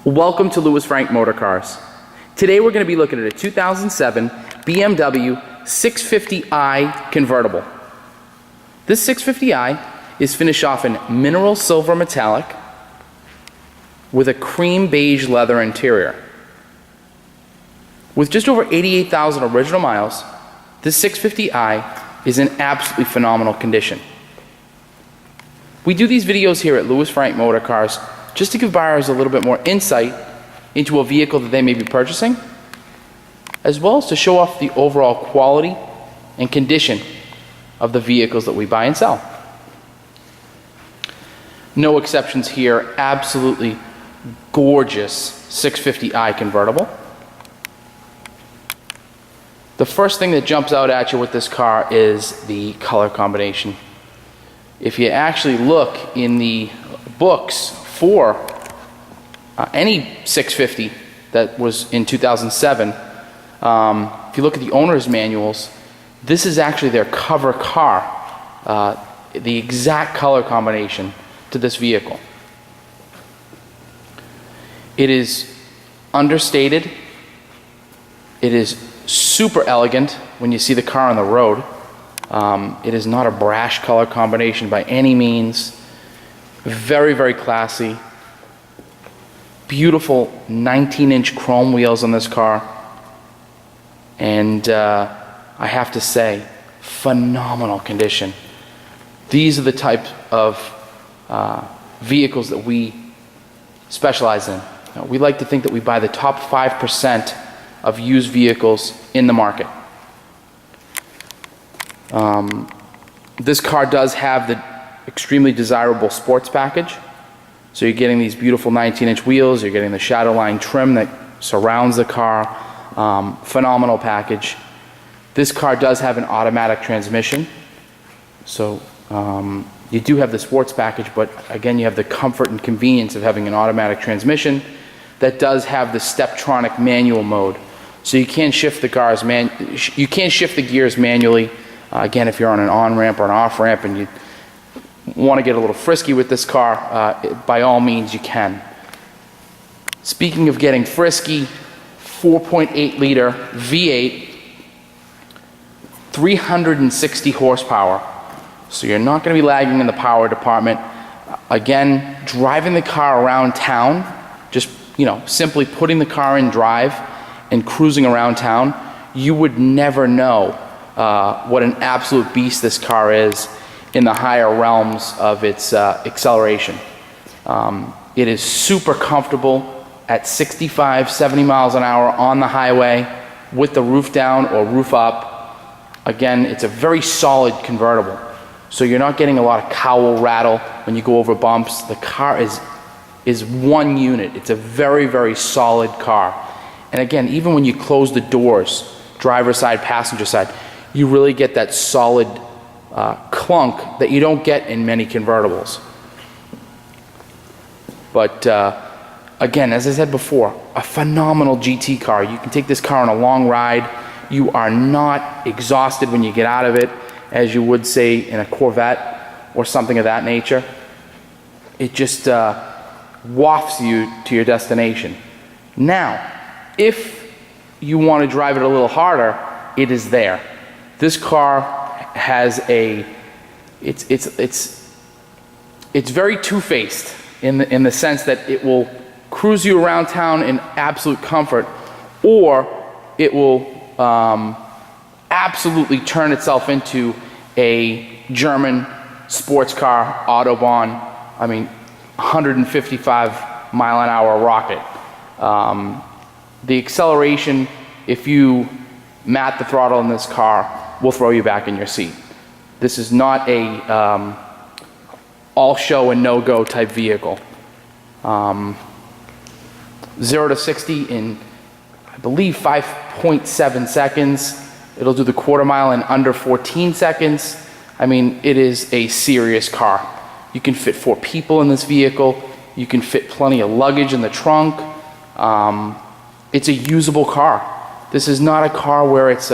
Welcome to Louis Frank Motorcars. Today we're going to be looking at a 2007 BMW 650i convertible. This 650i is finished off in mineral silver metallic with a cream beige leather interior. With just over 88,000 original miles, this 650i is in absolutely phenomenal condition. We do these videos here at Louis Frank Motorcars just to give buyers a little bit more insight into a vehicle that they may be purchasing, as well as to show off the overall quality and condition of the vehicles that we buy and sell. No exceptions here. Absolutely gorgeous 650i convertible. The first thing that jumps out at you with this car is the color combination. If you actually look in the books for any 650 that was in 2007, if you look at the owner's manuals, this is actually their cover car, the exact color combination to this vehicle. It is understated. It is super elegant when you see the car on the road. It is not a brash color combination by any means. Very, very classy. Beautiful 19-inch chrome wheels on this car. And I have to say, phenomenal condition. These are the type of vehicles that we specialize in. We like to think that we buy the top 5% of used vehicles in the market. This car does have the extremely desirable sports package. So you're getting these beautiful 19-inch wheels, you're getting the Shadowline trim that surrounds the car. Phenomenal package. This car does have an automatic transmission. So you do have the sports package, but again, you have the comfort and convenience of having an automatic transmission that does have the Steptronic manual mode. So you can't shift the gears manually. Again, if you're on an on-ramp or an off-ramp and you want to get a little frisky with this car, by all means you can. Speaking of getting frisky, 4.8 liter V8, 360 horsepower. So you're not going to be lagging in the power department. Again, driving the car around town, just simply putting the car in drive and cruising around town, you would never know what an absolute beast this car is in the higher realms of its acceleration. It is super comfortable at 65, 70 miles an hour on the highway with the roof down or roof up. Again, it's a very solid convertible. So you're not getting a lot of cowl rattle when you go over bumps. The car is one unit. It's a very, very solid car. And again, even when you close the doors, driver's side, passenger side, you really get that solid clunk that you don't get in many convertibles. But again, as I said before, a phenomenal GT car. You can take this car on a long ride. You are not exhausted when you get out of it, as you would say in a Corvette or something of that nature. It just wafts you to your destination. Now, if you want to drive it a little harder, it is there. This car has it's very two-faced in the sense that it will cruise you around town in absolute comfort, or it will absolutely turn itself into a German sports car, Autobahn. I mean, 155 mile an hour rocket. The acceleration, if you mat the throttle in this car, will throw you back in your seat. This is not a all show and no go type vehicle. 0 to 60 in, I believe, 5.7 seconds. It'll do the quarter mile in under 14 seconds. I mean, it is a serious car. You can fit 4 people in this vehicle. You can fit plenty of luggage in the trunk. It's a usable car. This is not a car where it's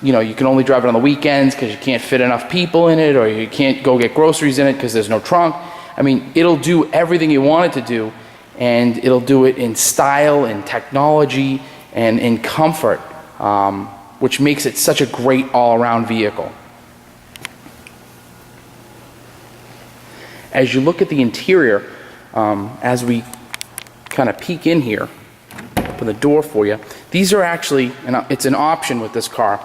you can only drive it on the weekends because you can't fit enough people in it, or you can't go get groceries in it because there's no trunk. I mean, it'll do everything you want it to do, and it'll do it in style and technology and in comfort, which makes it such a great all-around vehicle. As you look at the interior, as we kind of peek in here, open the door for you, these are actually, and it's an option with this car.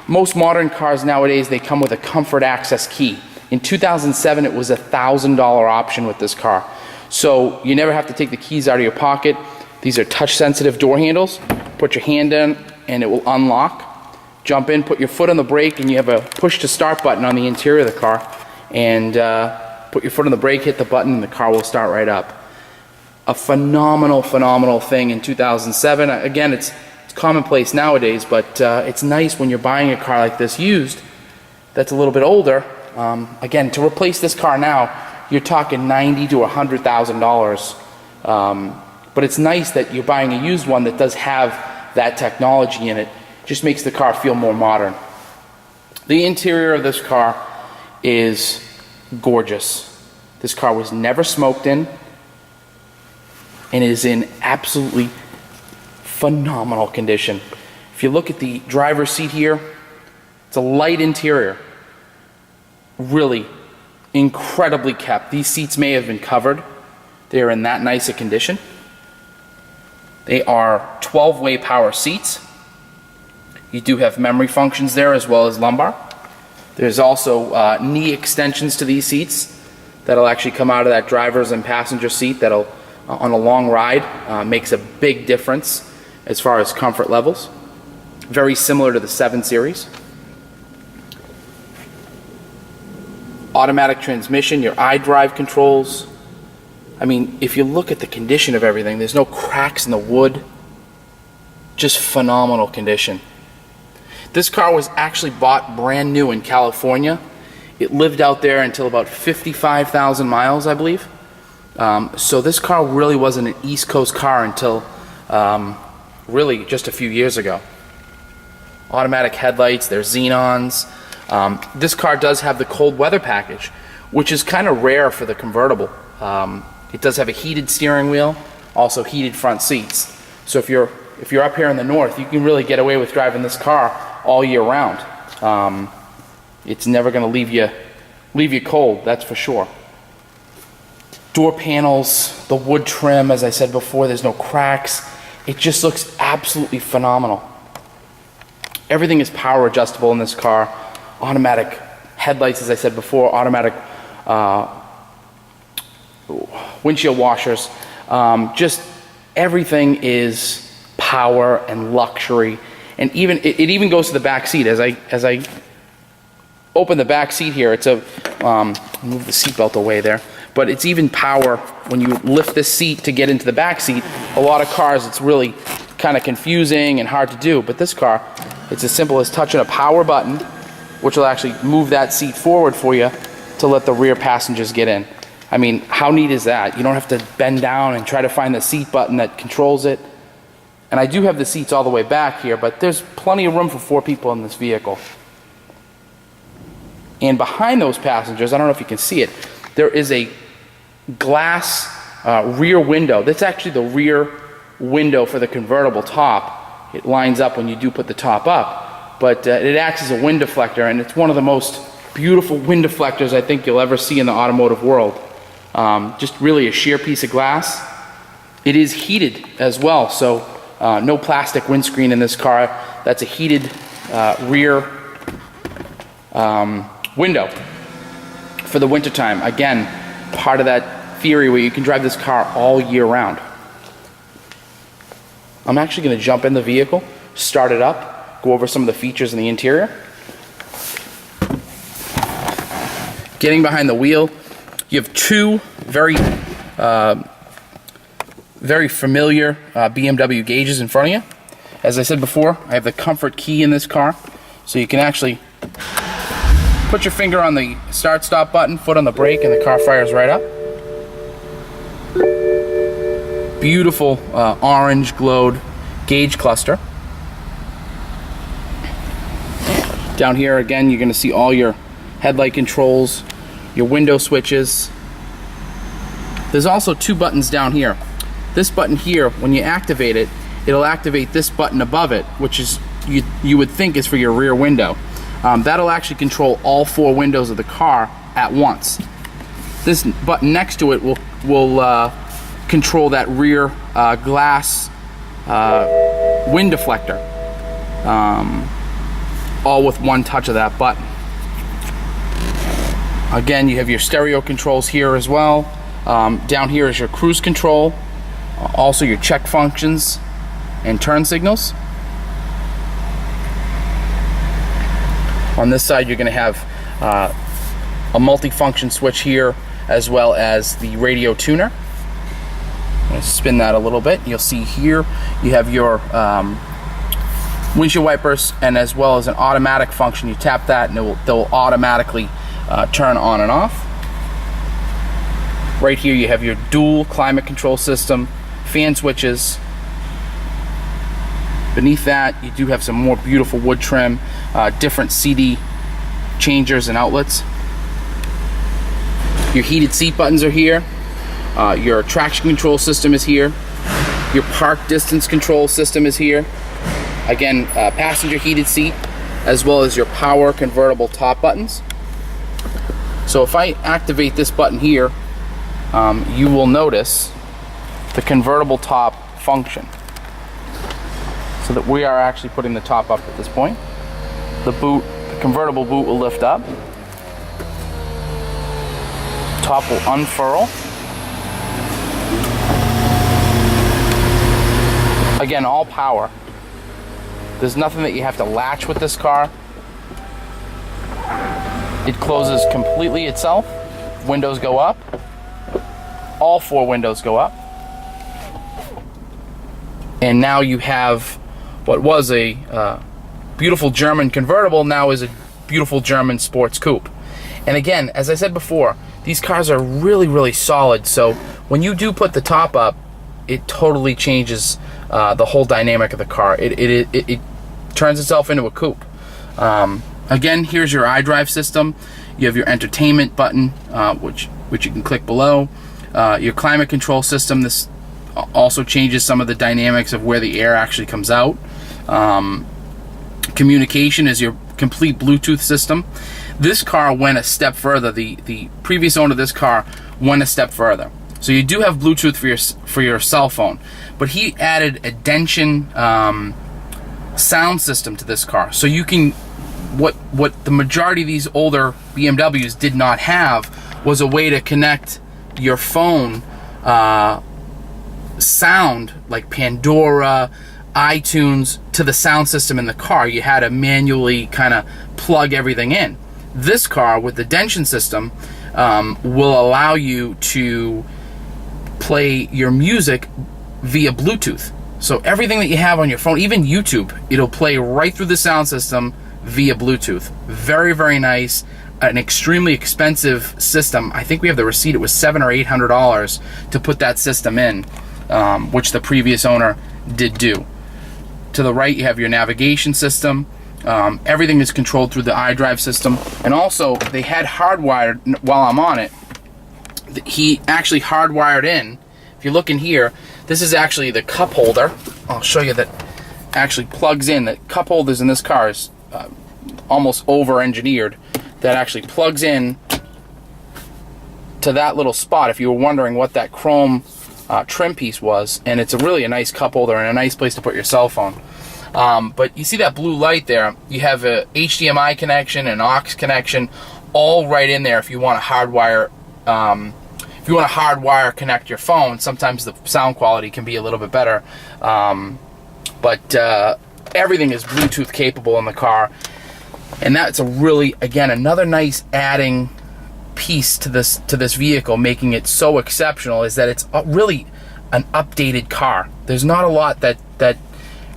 Most modern cars nowadays, they come with a comfort access key. In 2007, it was a $1,000 option with this car. So you never have to take the keys out of your pocket. These are touch sensitive door handles. Put your hand in and it will unlock. Jump in, put your foot on the brake, and you have a push to start button on the interior of the car. And put your foot on the brake, hit the button, and the car will start right up. A phenomenal, phenomenal thing in 2007. Again, it's commonplace nowadays, but it's nice when you're buying a car like this used that's a little bit older. Again, to replace this car now, you're talking $90,000 to $100,000. But it's nice that you're buying a used one that does have that technology in it. Just makes the car feel more modern. The interior of this car is gorgeous. This car was never smoked in and is in absolutely phenomenal condition. If you look at the driver's seat here, it's a light interior. Really incredibly kept. These seats may have been covered. They are in that nice a condition. They are 12-way power seats. You do have memory functions there as well as lumbar. There's also knee extensions to these seats that'll actually come out of that driver's and passenger seat that'll, on a long ride, makes a big difference as far as comfort levels. Very similar to the 7 Series. Automatic transmission, your iDrive controls. I mean, if you look at the condition of everything, there's no cracks in the wood. Just phenomenal condition. This car was actually bought brand new in California. It lived out there until about 55,000 miles, I believe. So this car really wasn't an East Coast car until really just a few years ago. Automatic headlights, they're xenons. This car does have the cold weather package, which is kind of rare for the convertible. It does have a heated steering wheel, also heated front seats. So if you're up here in the north, you can really get away with driving this car all year round. It's never going to leave you cold, that's for sure. Door panels, the wood trim, as I said before, there's no cracks. It just looks absolutely phenomenal. Everything is power adjustable in this car. Automatic headlights, as I said before, automatic windshield washers. Just everything is power and luxury, and even it even goes to the back seat. As I open the back seat here, it's a move the seatbelt away there, but it's even power when you lift this seat to get into the back seat. A lot of cars, it's really kind of confusing and hard to do, but this car, it's as simple as touching a power button, which will actually move that seat forward for you to let the rear passengers get in. I mean, how neat is that? You don't have to bend down and try to find the seat button that controls it. And I do have the seats all the way back here, but there's plenty of room for 4 people in this vehicle. And behind those passengers, I don't know if you can see it, there is a glass rear window. That's actually the rear window for the convertible top. It lines up when you do put the top up, but it acts as a wind deflector, and it's one of the most beautiful wind deflectors I think you'll ever see in the automotive world. Just really a sheer piece of glass. It is heated as well, so no plastic windscreen in this car. That's a heated rear window for the wintertime. Again, part of that theory where you can drive this car all year round. I'm actually going to jump in the vehicle, start it up, go over some of the features in the interior. Getting behind the wheel, you have 2 very familiar BMW gauges in front of you. As I said before, I have the comfort key in this car, so you can actually put your finger on the start-stop button, foot on the brake, and the car fires right up. Beautiful orange glowed gauge cluster. Down here again, you're going to see all your headlight controls, your window switches, There's also two buttons down here. This button here, when you activate it, it'll activate this button above it, which is you would think is for your rear window. That'll actually control all 4 windows of the car at once. This button next to it will control that rear glass wind deflector, all with one touch of that button. Again, you have your stereo controls here as well. Down here is your cruise control, also your check functions and turn signals. On this side, you're going to have a multi-function switch here, as well as the radio tuner. I'm going to spin that a little bit. You'll see here you have your windshield wipers, and as well as an automatic function. You tap that and they'll automatically turn on and off. Right here you have your dual climate control system, fan switches. Beneath that you do have some more beautiful wood trim, different CD changers and outlets. Your heated seat buttons are here. Your traction control system is here. Your park distance control system is here. Again, passenger heated seat, as well as your power convertible top buttons. So if I activate this button here, you will notice the convertible top function. So that we are actually putting the top up at this point. The convertible boot will lift up. Top will unfurl. Again, all power. There's nothing that you have to latch with this car. It closes completely itself. Windows go up. All 4 windows go up. And now you have what was a beautiful German convertible, now is a beautiful German sports coupe. And again, as I said before, these cars are really, really solid. So when you do put the top up, it totally changes the whole dynamic of the car. It turns itself into a coupe. Again, here's your iDrive system. You have your entertainment button, which you can click below. Your climate control system. This also changes some of the dynamics of where the air actually comes out. Communication is your complete Bluetooth system. This car went a step further. The previous owner of this car went a step further. So you do have Bluetooth for your cell phone, but he added a Denshin sound system to this car. So you can, what the majority of these older BMWs did not have was a way to connect your phone sound, like Pandora, iTunes, to the sound system in the car. You had to manually kind of plug everything in. This car with the Denshin system will allow you to play your music via Bluetooth. So everything that you have on your phone, even YouTube, it'll play right through the sound system via Bluetooth. Very, very nice. An extremely expensive system. I think we have the receipt. It was $700 or $800 to put that system in, which the previous owner did do. To the right, you have your navigation system. Everything is controlled through the iDrive system. And also, they had hardwired, while I'm on it, he actually hardwired in. If you look in here, this is actually the cup holder. I'll show you that actually plugs in. The cup holders in this car is almost over-engineered. That actually plugs in to that little spot, if you were wondering what that chrome trim piece was. And it's really a nice cup holder and a nice place to put your cell phone. But you see that blue light there? You have a HDMI connection, an aux connection, all right in there if you want to hardwire. If you want to hardwire connect your phone, sometimes the sound quality can be a little bit better. But everything is Bluetooth capable in the car. And that's a really, again, another nice adding piece to this vehicle, making it so exceptional, is that it's really an updated car. There's not a lot that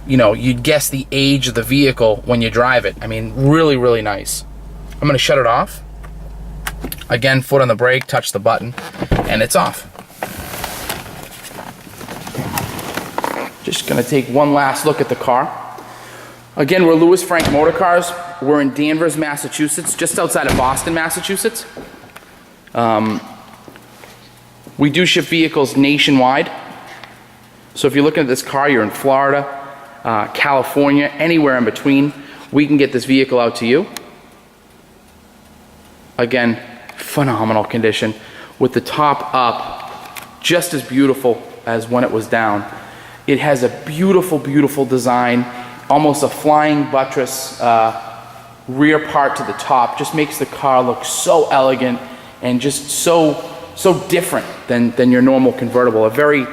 you know, you'd guess the age of the vehicle when you drive it. I mean, really, really nice. I'm going to shut it off. Again, foot on the brake, touch the button, and it's off. Just going to take one last look at the car. Again, we're Louis Frank Motorcars. We're in Danvers, Massachusetts, just outside of Boston, Massachusetts. We do ship vehicles nationwide. So if you're looking at this car, you're in Florida, California, anywhere in between, we can get this vehicle out to you. Again, phenomenal condition with the top up, just as beautiful as when it was down. It has a beautiful, beautiful design, almost a flying buttress rear part to the top. Just makes the car look so elegant and just so different than your normal convertible. A very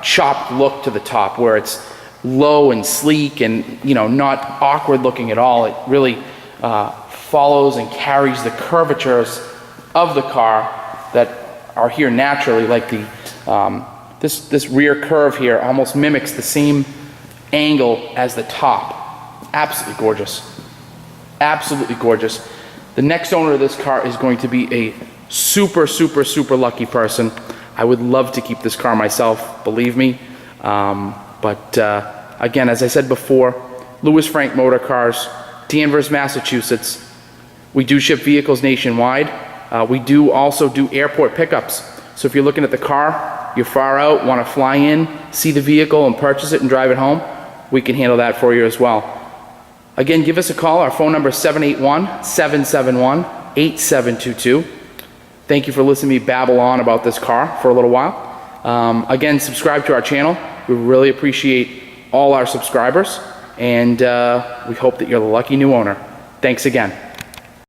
chopped look to the top, where it's low and sleek and, you know, not awkward looking at all. It really follows and carries the curvatures of the car that are here naturally, like the this rear curve here almost mimics the same angle as the top. Absolutely gorgeous. Absolutely gorgeous. The next owner of this car is going to be a super, super, super lucky person. I would love to keep this car myself, believe me. But again, as I said before, Louis Frank Motorcars, Danvers, Massachusetts. We do ship vehicles nationwide. We do also do airport pickups. So if you're looking at the car, you're far out, want to fly in, see the vehicle and purchase it and drive it home, we can handle that for you as well. Again, give us a call. Our phone number is 781-771-8722. Thank you for listening to me babble on about this car for a little while. Again, subscribe to our channel. We really appreciate all our subscribers, and we hope that you're the lucky new owner. Thanks again.